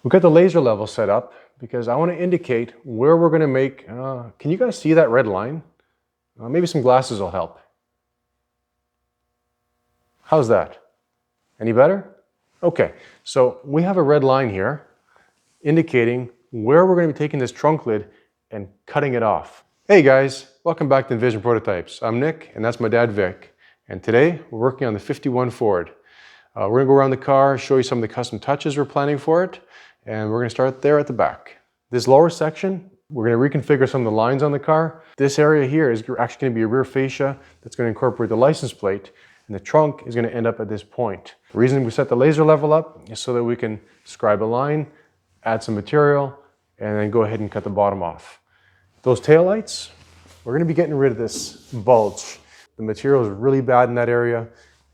We've got the laser level set up because I want to indicate where we're going to make, can you guys see that red line? Maybe some glasses will help. How's that? Any better? Okay, so we have a red line here indicating where we're going to be taking this trunk lid and cutting it off. Hey guys, welcome back to Envision Prototypes. I'm Nick and that's my dad Vic. And today we're working on the 51 Ford. We're going to go around the car, show you some of the custom touches we're planning for it, and we're going to start there at the back. This lower section, we're going to reconfigure some of the lines on the car. This area here is actually going to be a rear fascia that's going to incorporate the license plate, and the trunk is going to end up at this point. The reason we set the laser level up is so that we can scribe a line, add some material, and then go ahead and cut the bottom off. Those taillights, we're going to be getting rid of this bulge. The material is really bad in that area.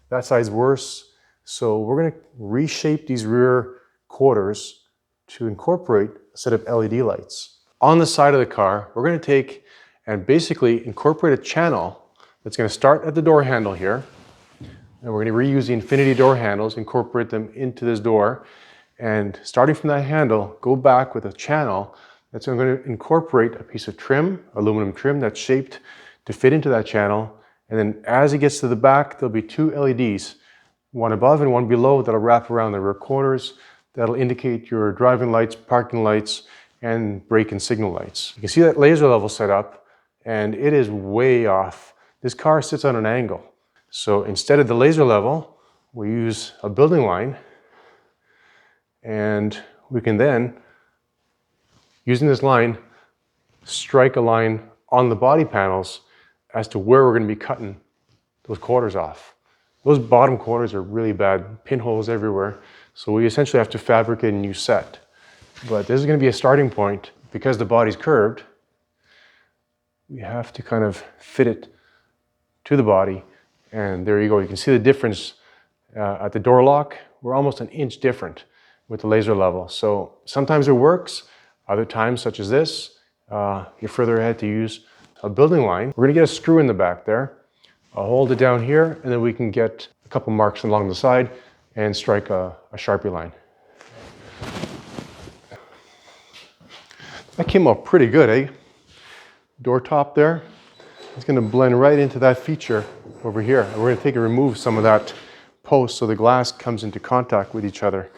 That side's worse. So we're going to reshape these rear quarters to incorporate a set of LED lights. On the side of the car, we're going to take and basically incorporate a channel that's going to start at the door handle here. And we're going to reuse the INFINITI door handles, incorporate them into this door. And starting from that handle, go back with a channel that's going to incorporate a piece of trim, aluminum trim that's shaped to fit into that channel. And then as it gets to the back, there'll be two LEDs, one above and one below, that'll wrap around the rear corners. That'll indicate your driving lights, parking lights, and brake and signal lights. You can see that laser level set up, and it is way off. This car sits on an angle. So instead of the laser level, we use a building line, and we can then, using this line, strike a line on the body panels as to where we're going to be cutting those quarters off. Those bottom quarters are really bad, pinholes everywhere. So we essentially have to fabricate a new set. But this is going to be a starting point. Because the body's curved, we have to kind of fit it to the body. And there you go. You can see the difference at the door lock. We're almost an inch different with the laser level. So sometimes it works. Other times, such as this, you're further ahead to use a building line. We're going to get a screw in the back there. I'll hold it down here, and then we can get a couple marks along the side and strike a Sharpie line. That came out pretty good, eh? Door top there. It's going to blend right into that feature over here. And we're going to take and remove some of that post so the glass comes into contact with each other.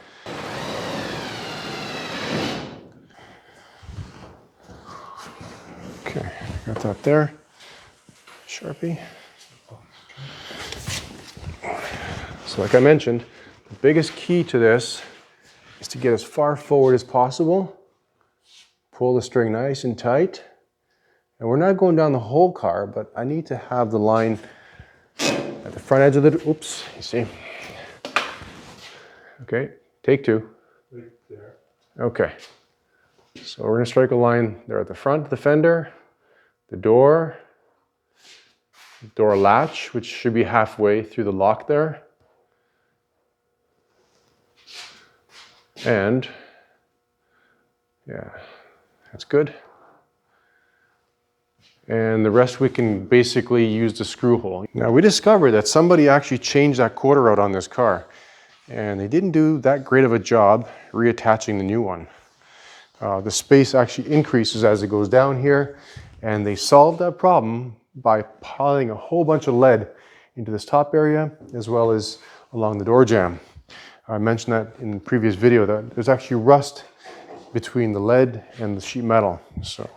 Okay, got that there. Sharpie. So like I mentioned, the biggest key to this is to get as far forward as possible. Pull the string nice and tight. And we're not going down the whole car, but I need to have the line at the front edge of the, oops, you see. Okay, take two. Right there. Okay. So we're gonna strike a line there at the front of the fender, the door latch, which should be halfway through the lock there. And yeah, that's good. And the rest we can basically use the screw hole. Now we discovered that somebody actually changed that quarter out on this car, and they didn't do that great of a job reattaching the new one. The space actually increases as it goes down here, and they solved that problem by piling a whole bunch of lead into this top area as well as along the door jamb. I mentioned that in the previous video that there's actually rust between the lead and the sheet metal. So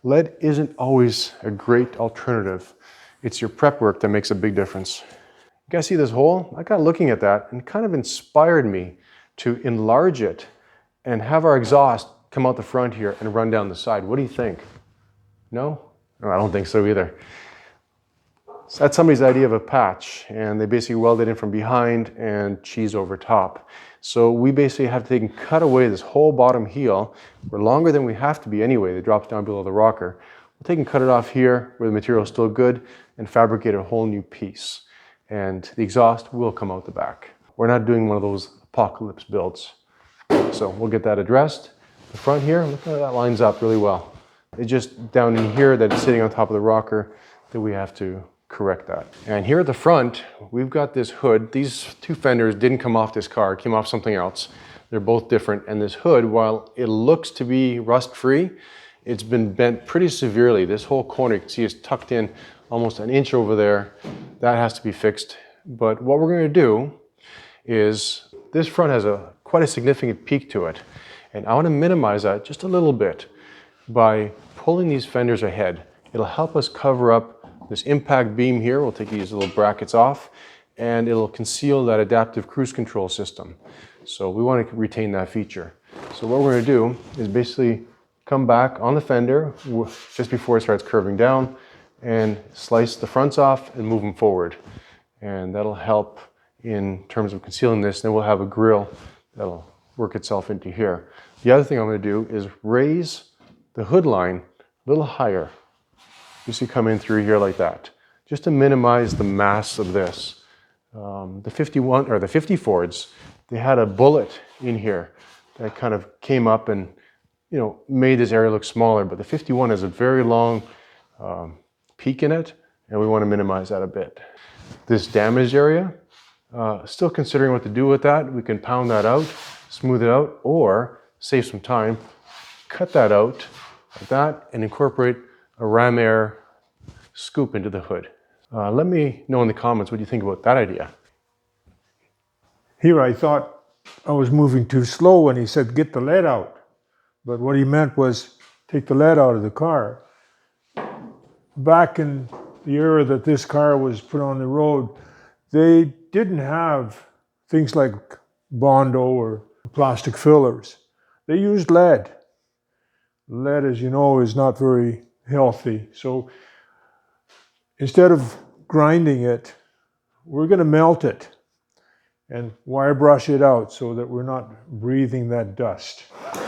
lead isn't always a great alternative. It's your prep work that makes a big difference. You guys see this hole? I got looking at that and it kind of inspired me to enlarge it and have our exhaust come out the front here and run down the side. What do you think? No? No, I don't think so either. So that's somebody's idea of a patch, and they basically weld it in from behind and cheese over top. So we basically have to take and cut away this whole bottom heel. We're longer than we have to be anyway. It drops down below the rocker. We'll take and cut it off here where the material is still good and fabricate a whole new piece. And the exhaust will come out the back. We're not doing one of those apocalypse builds. So we'll get that addressed. The front here, look how that lines up really well. It's just down in here that it's sitting on top of the rocker that we have to correct that. And here at the front, we've got this hood. These two fenders didn't come off this car, it came off something else. They're both different. And this hood, while it looks to be rust-free, it's been bent pretty severely. This whole corner, you can see, is tucked in almost an inch over there. That has to be fixed. But what we're going to do is, this front has quite a significant peak to it. And I want to minimize that just a little bit by pulling these fenders ahead. It'll help us cover up this impact beam here. We'll take these little brackets off, and it'll conceal that adaptive cruise control system. So we want to retain that feature. So what we're going to do is basically come back on the fender just before it starts curving down and slice the fronts off and move them forward. And that'll help in terms of concealing this. Then we'll have a grille that'll work itself into here. The other thing I'm going to do is raise the hood line a little higher. You see, come in through here like that, just to minimize the mass of this. The 51 or the 50 Fords, they had a bullet in here that kind of came up and made this area look smaller, but the 51 has a very long peak in it, and we want to minimize that a bit. This damaged area, still considering what to do with that. We can pound that out, smooth it out, or save some time, cut that out like that, and incorporate a ram air scoop into the hood. Let me know in the comments what you think about that idea. Here I thought I was moving too slow when he said get the lead out. But what he meant was take the lead out of the car. Back in the era that this car was put on the road, they didn't have things like Bondo or plastic fillers. They used lead. Lead, as you know, is not very healthy. So instead of grinding it, we're going to melt it and wire brush it out so that we're not breathing that dust. You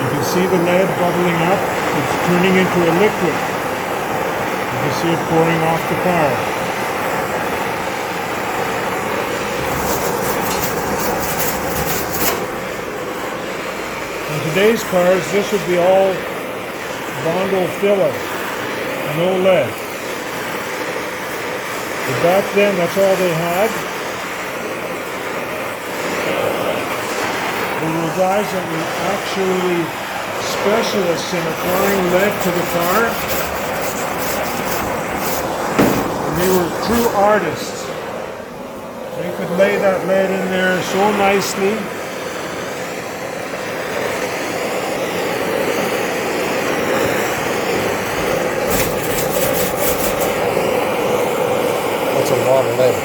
can see the lead bubbling up. It's turning into a liquid. You can see it pouring off the car. In today's cars, this would be all Bondo filler, no lead. But back then, that's all they had. There were guys that were actually specialists in applying lead to the car. And they were true artists. They could lay that lead in there so nicely. That's a lot of lead.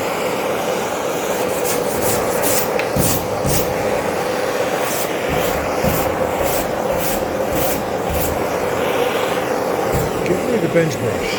Give me the bench brush.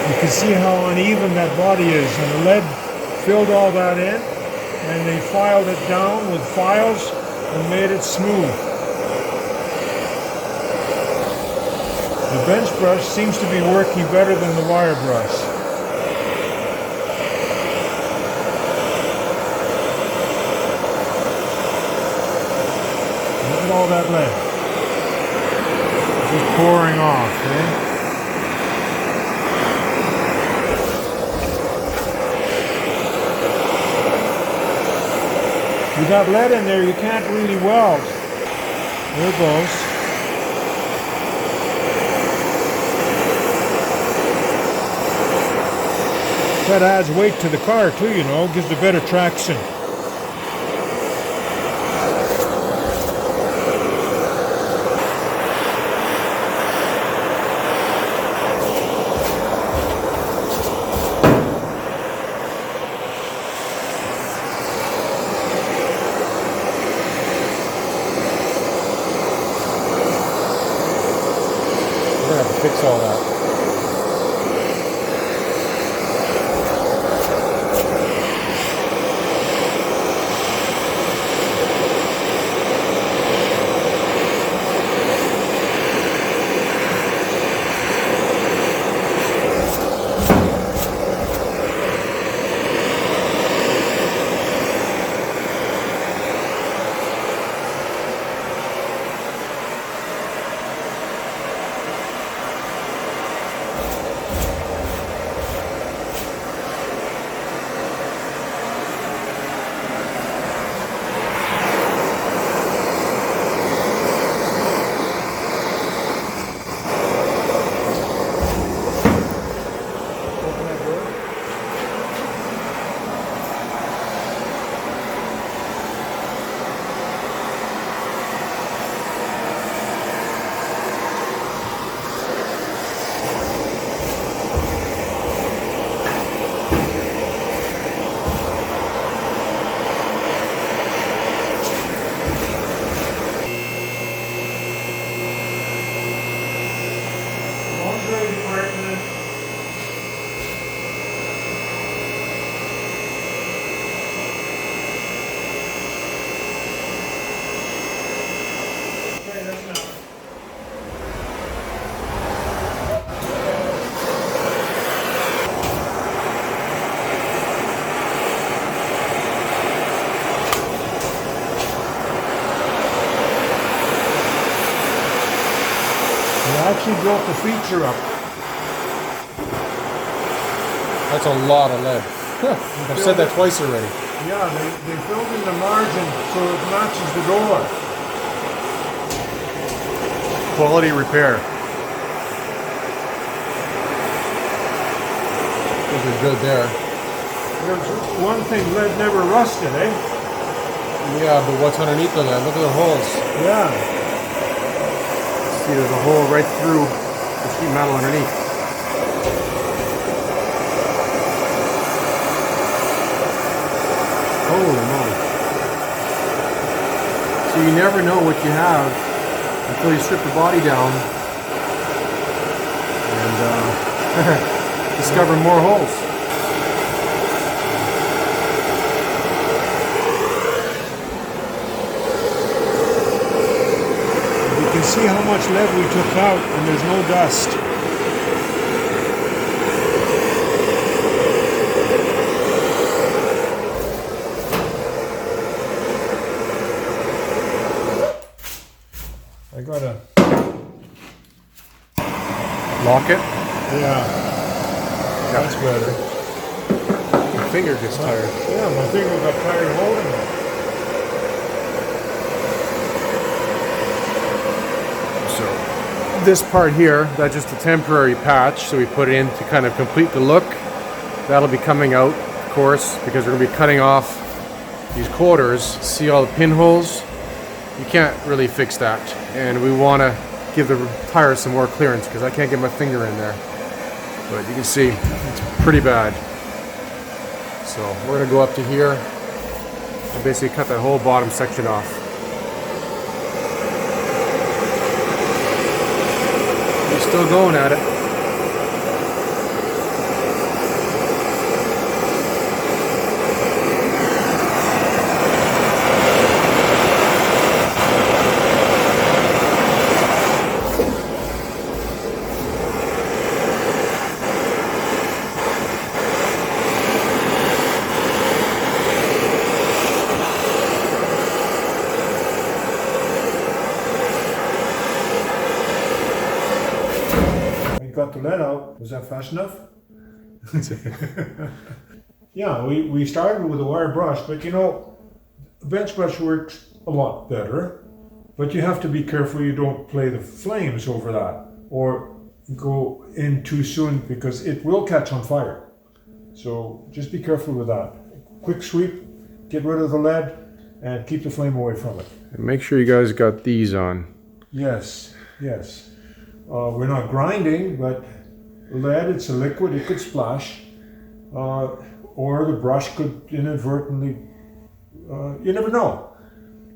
You can see how uneven that body is, and the lead filled all that in, and they filed it down with files and made it smooth. The bench brush seems to be working better than the wire brush. Look at all that lead. Just pouring off, eh? You got lead in there, you can't really weld. There it goes. That adds weight to the car too, you know, gives it better traction. We're gonna have to fix all that. actually built the feature up. That's a lot of lead. I've said that twice already. Yeah, they filled in the margin so it matches the door. Quality repair. Those are good there. There's one thing, lead never rusted, eh? Yeah, but what's underneath the lead? Look at the holes. Yeah. See, there's a hole right through the sheet metal underneath. Holy moly. So you never know what you have until you strip the body down and discover more holes. You can see how much lead we took out and there's no dust. I gotta Lock it. Yeah, that's better. Your finger gets tired. Yeah, my finger got tired holding it. So this part here, that's just a temporary patch, so we put it in to kind of complete the look. That'll be coming out, of course, because we're going to be cutting off these quarters. See all the pinholes? You can't really fix that, and we want to give the tire some more clearance because I can't get my finger in there. But you can see it's pretty bad. So we're going to go up to here and basically cut that whole bottom section off. We're still going at it. Got the lead out. Was that fast enough? Yeah, we started with a wire brush, but you know, a bench brush works a lot better, but you have to be careful you don't play the flames over that or go in too soon because it will catch on fire. So just be careful with that. Quick sweep, get rid of the lead, and keep the flame away from it. And make sure you guys got these on. Yes, yes. We're not grinding, but lead, it's a liquid, it could splash. Or the brush could inadvertently, you never know.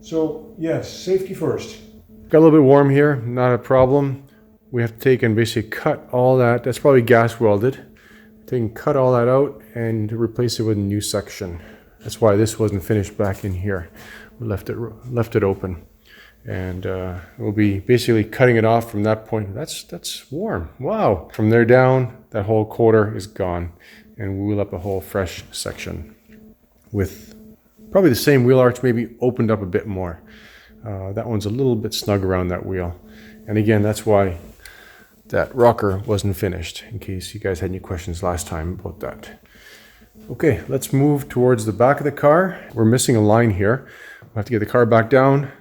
So yes, safety first. Got a little bit warm here, not a problem. We have to take and basically cut all that. That's probably gas welded. Take and cut all that out and replace it with a new section. That's why this wasn't finished back in here. We left it open. And we'll be basically cutting it off from that point. That's warm. Wow. From there down, that whole quarter is gone. And we wheel up a whole fresh section with probably the same wheel arch, maybe opened up a bit more. That one's a little bit snug around that wheel. And again, that's why that rocker wasn't finished, in case you guys had any questions last time about that. Okay, let's move towards the back of the car. We're missing a line here. We'll have to get the car back down,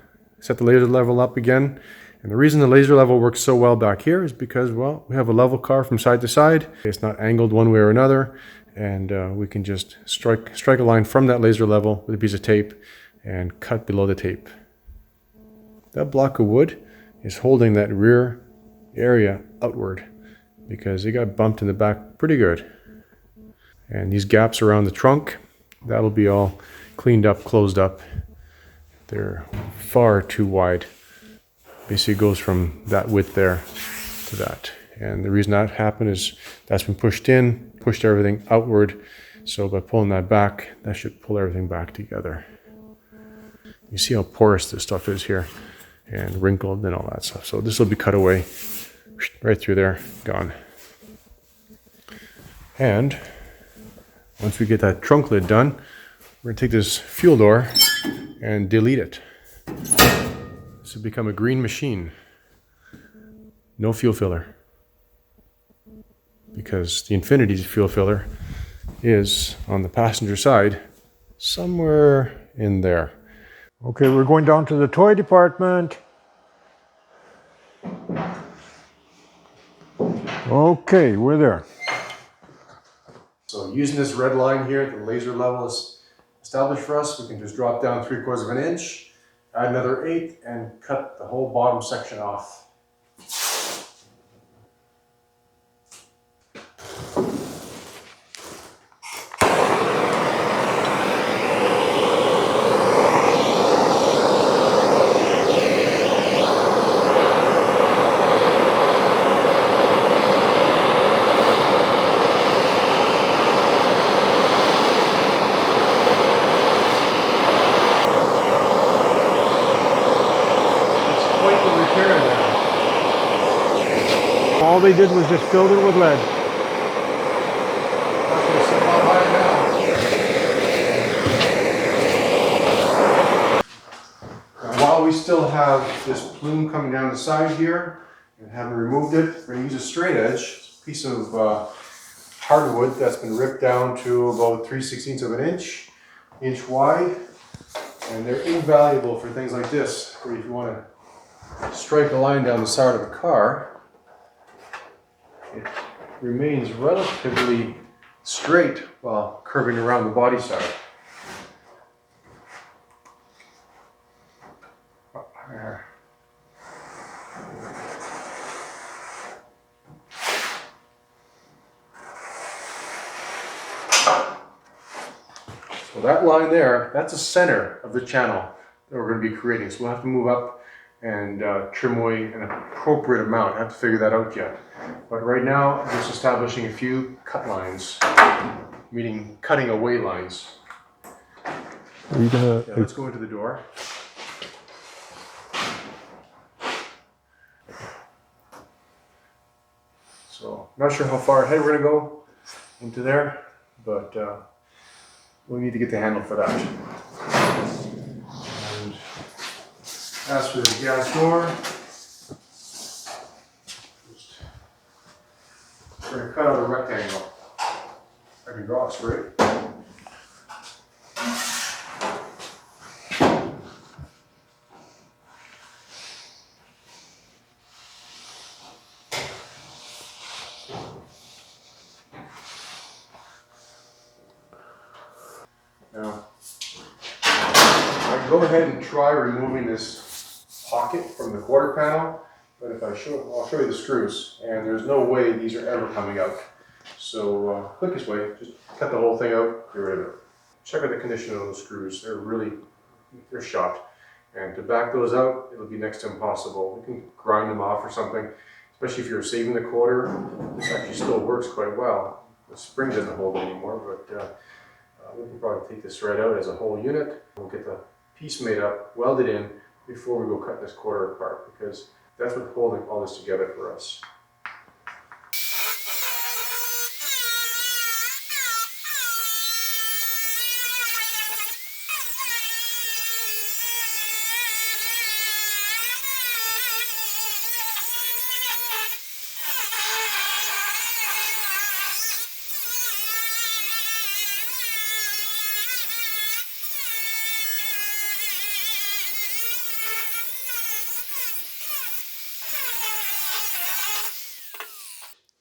set the laser level up again. And the reason the laser level works so well back here is because, well, we have a level car from side to side. It's not angled one way or another. And we can just strike a line from that laser level with a piece of tape and cut below the tape. That block of wood is holding that rear area outward because it got bumped in the back pretty good. And these gaps around the trunk, that'll be all cleaned up, closed up. They're far too wide. Basically it goes from that width there to that. And the reason that happened is that's been pushed in, pushed everything outward. So by pulling that back, that should pull everything back together. You see how porous this stuff is here and wrinkled and all that stuff. So this will be cut away right through there, gone. And once we get that trunk lid done, we're gonna take this fuel door and delete it. This will become a green machine. no fuel filler, because the INFINITI's fuel filler is on the passenger side, somewhere in there. Okay, we're going down to the toy department. Okay, we're there. So using this red line here, the laser level is established for us. We can just drop down 3/4 of an inch, add another 1/8, and cut the whole bottom section off. All they did was just filled it with lead. Now, while we still have this plume coming down the side here and haven't removed it, we're going to use a straight edge, a piece of hardwood that's been ripped down to about 3/16 of an inch wide, and they're invaluable for things like this, where if you want to strike a line down the side of a car, it remains relatively straight while curving around the body side. So that line there, that's the center of the channel that we're going to be creating. So we'll have to move up and trim away an appropriate amount. I have to figure that out yet. But right now, I'm just establishing a few cut lines, meaning cutting away lines. Are you gonna? Yeah, let's go into the door. So, not sure how far ahead we're going to go into there, but we'll need to get the handle for that. And as for the gas door, we're going to cut out a rectangle. I can draw it straight. Now, I can go ahead and try removing this pocket from the quarter panel, but if I'll show you the screws, and there's no way these are ever coming out. So quickest way, just cut the whole thing out, get rid of it. Check out the condition of those screws. They're shot. And to back those out, it'll be next to impossible. We can grind them off or something, especially if you're saving the quarter. This actually still works quite well. The spring doesn't hold anymore, but we can probably take this right out as a whole unit. We'll get the piece made up, welded in, before we go cut this quarter apart, because that's what's holding all this together for us.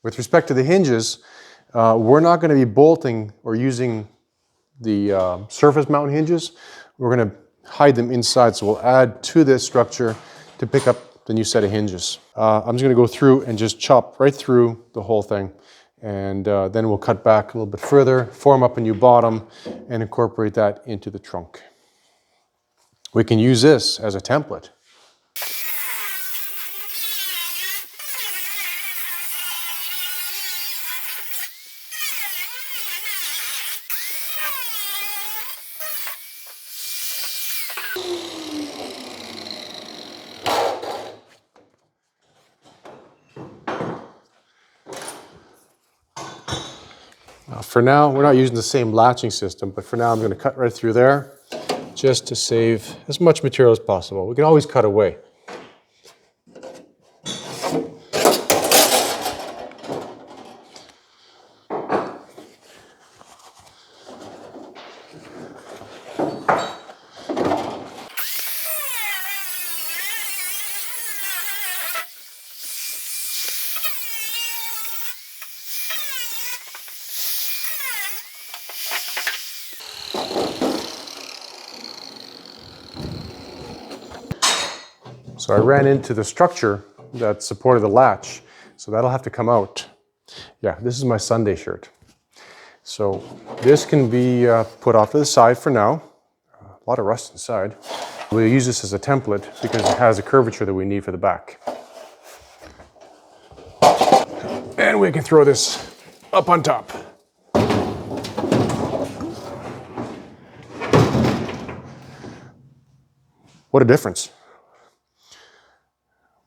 With respect to the hinges, we're not going to be bolting or using the surface mount hinges. We're going to hide them inside, so we'll add to this structure to pick up the new set of hinges. I'm just going to go through and just chop right through the whole thing, and then we'll cut back a little bit further, form up a new bottom, and incorporate that into the trunk. We can use this as a template. For now, we're not using the same latching system, but for now I'm going to cut right through there just to save as much material as possible. We can always cut away. So I ran into the structure that supported the latch, so that'll have to come out. Yeah, this is my Sunday shirt. So this can be put off to the side for now. A lot of rust inside. We'll use this as a template because it has a curvature that we need for the back. And we can throw this up on top. What a difference.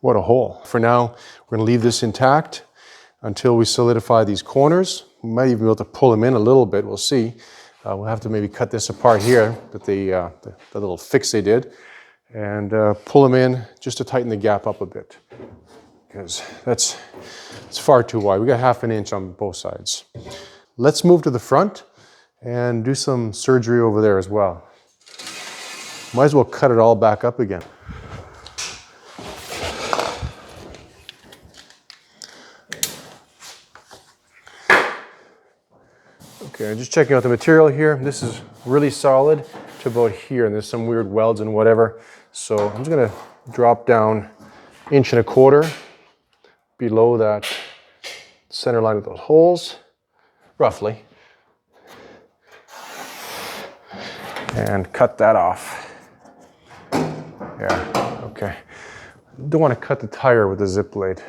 What a hole. For now, we're gonna leave this intact until we solidify these corners. We might even be able to pull them in a little bit, we'll see. We'll have to maybe cut this apart here, that the little fix they did, and pull them in just to tighten the gap up a bit. Because it's far too wide. We got ½ an inch on both sides. Let's move to the front and do some surgery over there as well. Might as well cut it all back up again. Okay, just checking out the material here. This is really solid to about here, and there's some weird welds and whatever. So I'm just gonna drop down 1¼ inch below that center line with those holes, roughly. And cut that off. Yeah, okay. Don't want to cut the tire with the zip blade.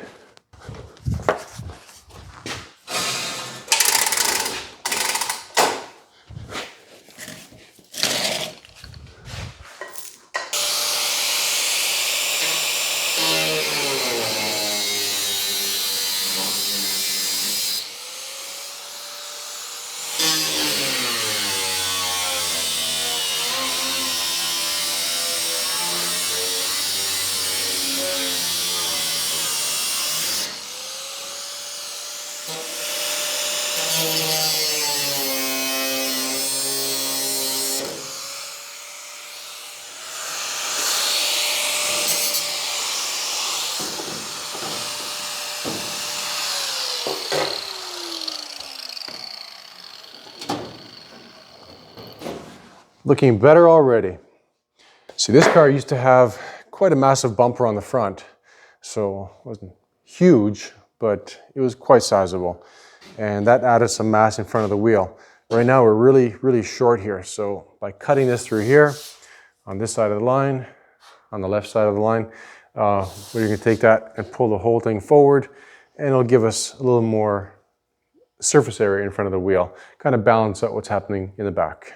Looking better already. See, this car used to have quite a massive bumper on the front, so it wasn't huge, but it was quite sizable. And that added some mass in front of the wheel. Right now we're really short here, so by cutting this through here, on this side of the line, on the left side of the line, we're gonna take that and pull the whole thing forward, and it'll give us a little more surface area in front of the wheel, kind of balance out what's happening in the back.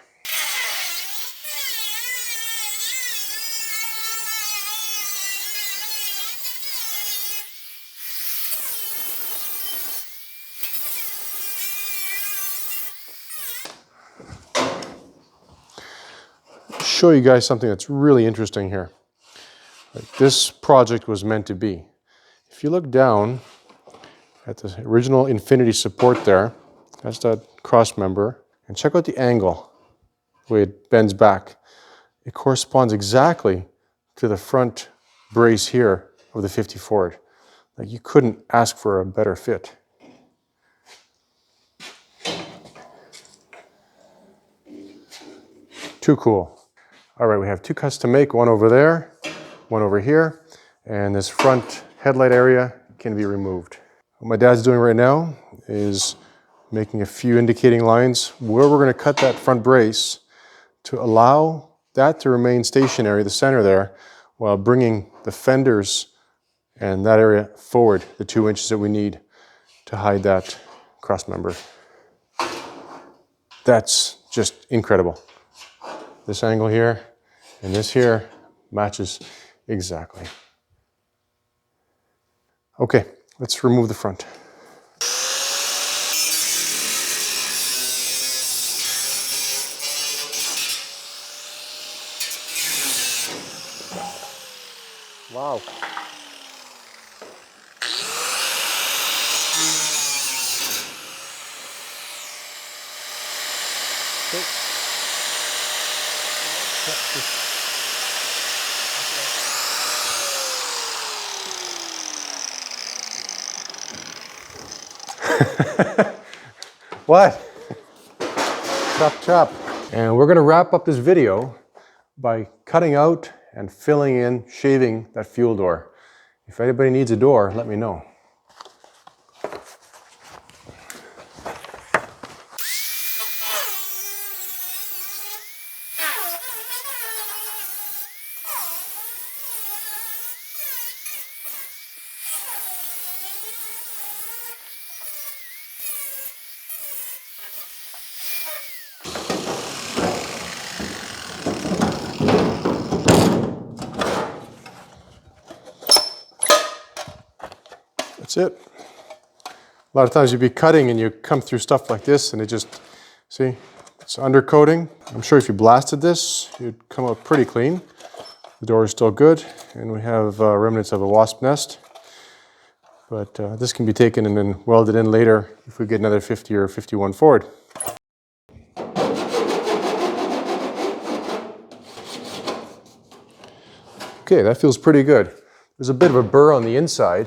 Show you guys something that's really interesting here. Like this project was meant to be. If you look down at the original INFINITI support there, that's that cross member, and check out the angle, the way it bends back. It corresponds exactly to the front brace here of the 50 Ford. Like you couldn't ask for a better fit. Too cool. All right, we have 2 cuts to make, one over there, one over here, and this front headlight area can be removed. What my dad's doing right now is making a few indicating lines where we're going to cut that front brace to allow that to remain stationary, the center there, while bringing the fenders and that area forward, the 2 inches that we need to hide that cross member. That's just incredible. This angle here and this here matches exactly. Okay, let's remove the front. Wow. What? Chop, chop. And we're gonna wrap up this video by cutting out and filling in, shaving that fuel door. If anybody needs a door, let me know. That's it. A lot of times you'd be cutting and you come through stuff like this and it just, see, it's undercoating. I'm sure if you blasted this, you'd come out pretty clean. The door is still good, and we have remnants of a wasp nest. But this can be taken and then welded in later if we get another 50 or 51 Ford. Okay, that feels pretty good. There's a bit of a burr on the inside.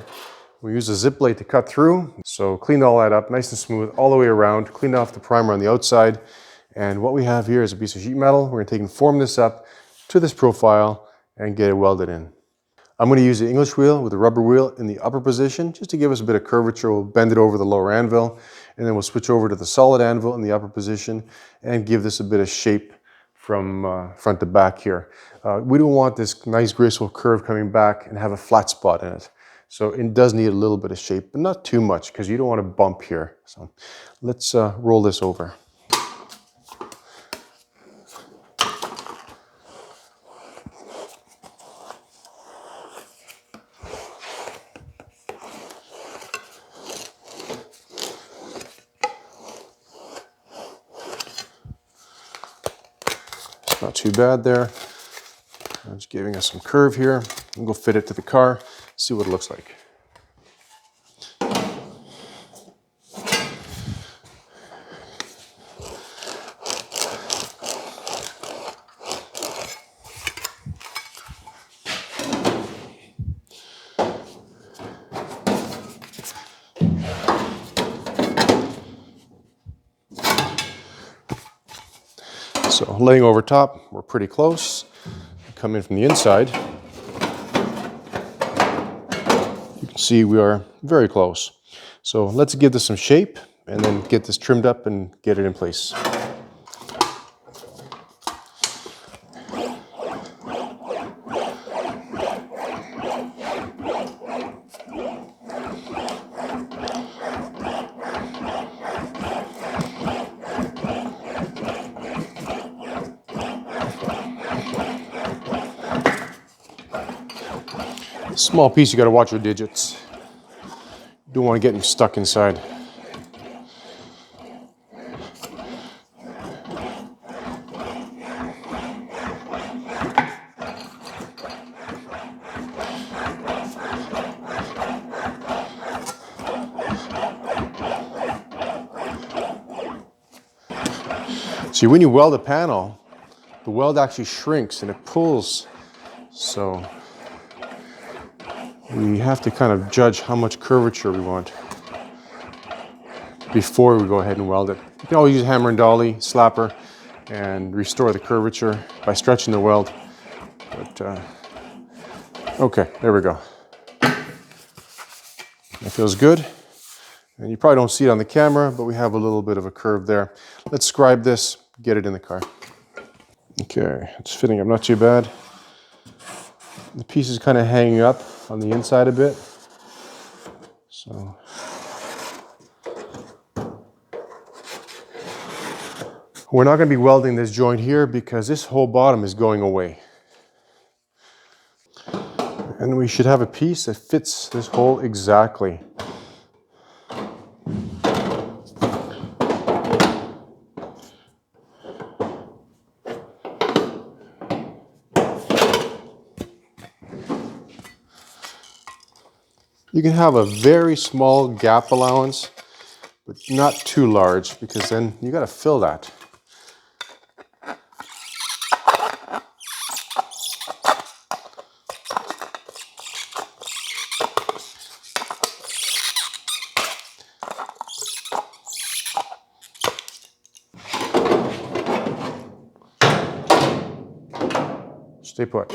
We use a zip blade to cut through, so cleaned all that up nice and smooth all the way around, cleaned off the primer on the outside. And what we have here is a piece of sheet metal. We're going to take and form this up to this profile and get it welded in. I'm going to use the English wheel with the rubber wheel in the upper position just to give us a bit of curvature. We'll bend it over the lower anvil, and then we'll switch over to the solid anvil in the upper position and give this a bit of shape from front to back here. We don't want this nice graceful curve coming back and have a flat spot in it. So it does need a little bit of shape, but not too much because you don't want to bump here. So let's roll this over. Not too bad there. I'm just giving us some curve here. We'll go fit it to the car, see what it looks like. So laying over top, we're pretty close. Come in from the inside. You can see we are very close. So let's give this some shape and then get this trimmed up and get it in place. Small piece, you got to watch your digits. You don't want to get them stuck inside. See, when you weld a panel, the weld actually shrinks and it pulls. So we have to kind of judge how much curvature we want before we go ahead and weld it. You can always use hammer and dolly, slapper, and restore the curvature by stretching the weld. But okay, there we go. That feels good. And you probably don't see it on the camera, but we have a little bit of a curve there. Let's scribe this, get it in the car. Okay, it's fitting up not too bad. The piece is kind of hanging up on the inside a bit. So we're not going to be welding this joint here because this whole bottom is going away. And we should have a piece that fits this hole exactly. You can have a very small gap allowance, but not too large because then you got to fill that. Stay put.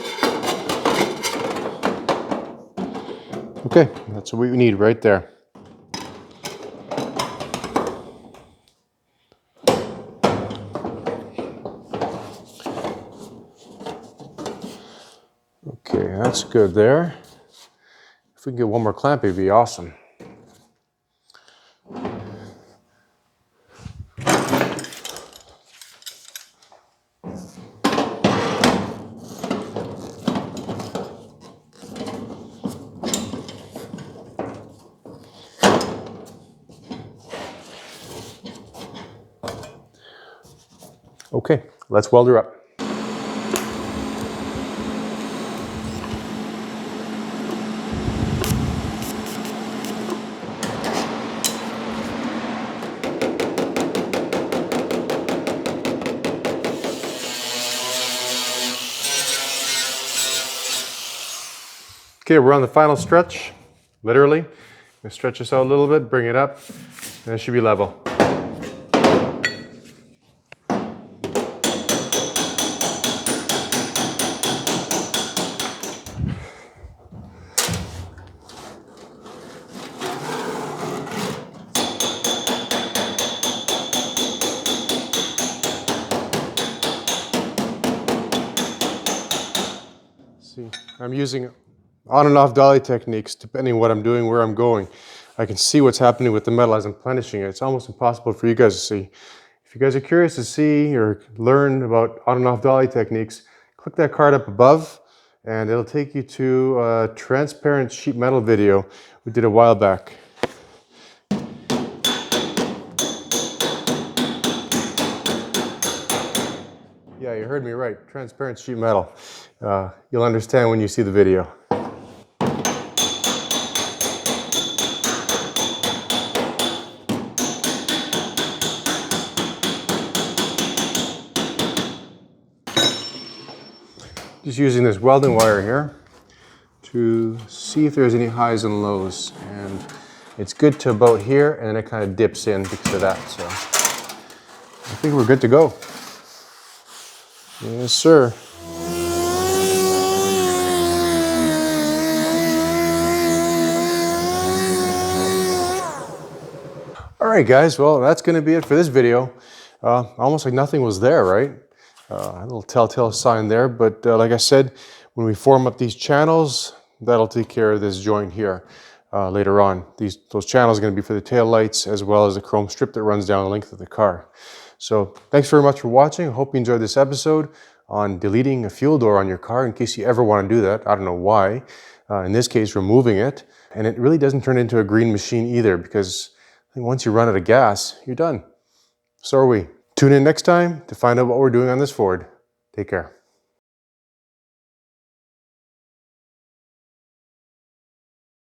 Okay, that's what we need right there. Okay, that's good there. If we can get one more clamp, it'd be awesome. Okay, let's weld her up. Okay, we're on the final stretch, literally. I'm gonna stretch this out a little bit, bring it up, and it should be level. See, I'm using on and off dolly techniques depending on what I'm doing, where I'm going. I can see what's happening with the metal as I'm plenishing it. It's almost impossible for you guys to see. If you guys are curious to see or learn about on and off dolly techniques, click that card up above and it'll take you to a transparent sheet metal video we did a while back. Yeah, you heard me right, transparent sheet metal. You'll understand when you see the video. Just using this welding wire here to see if there's any highs and lows. And it's good to about here, and then it kind of dips in because of that. So I think we're good to go. Yes, sir. All right, guys, well, that's going to be it for this video. Almost like nothing was there, right? A little telltale sign there, but like I said, when we form up these channels, that'll take care of this joint here later on. Those channels are going to be for the tail lights as well as the chrome strip that runs down the length of the car. So thanks very much for watching. I hope you enjoyed this episode on deleting a fuel door on your car in case you ever want to do that. I don't know why. In this case, removing it. And it really doesn't turn into a green machine either because I think once you run out of gas, you're done. So are we. Tune in next time to find out what we're doing on this Ford. Take care.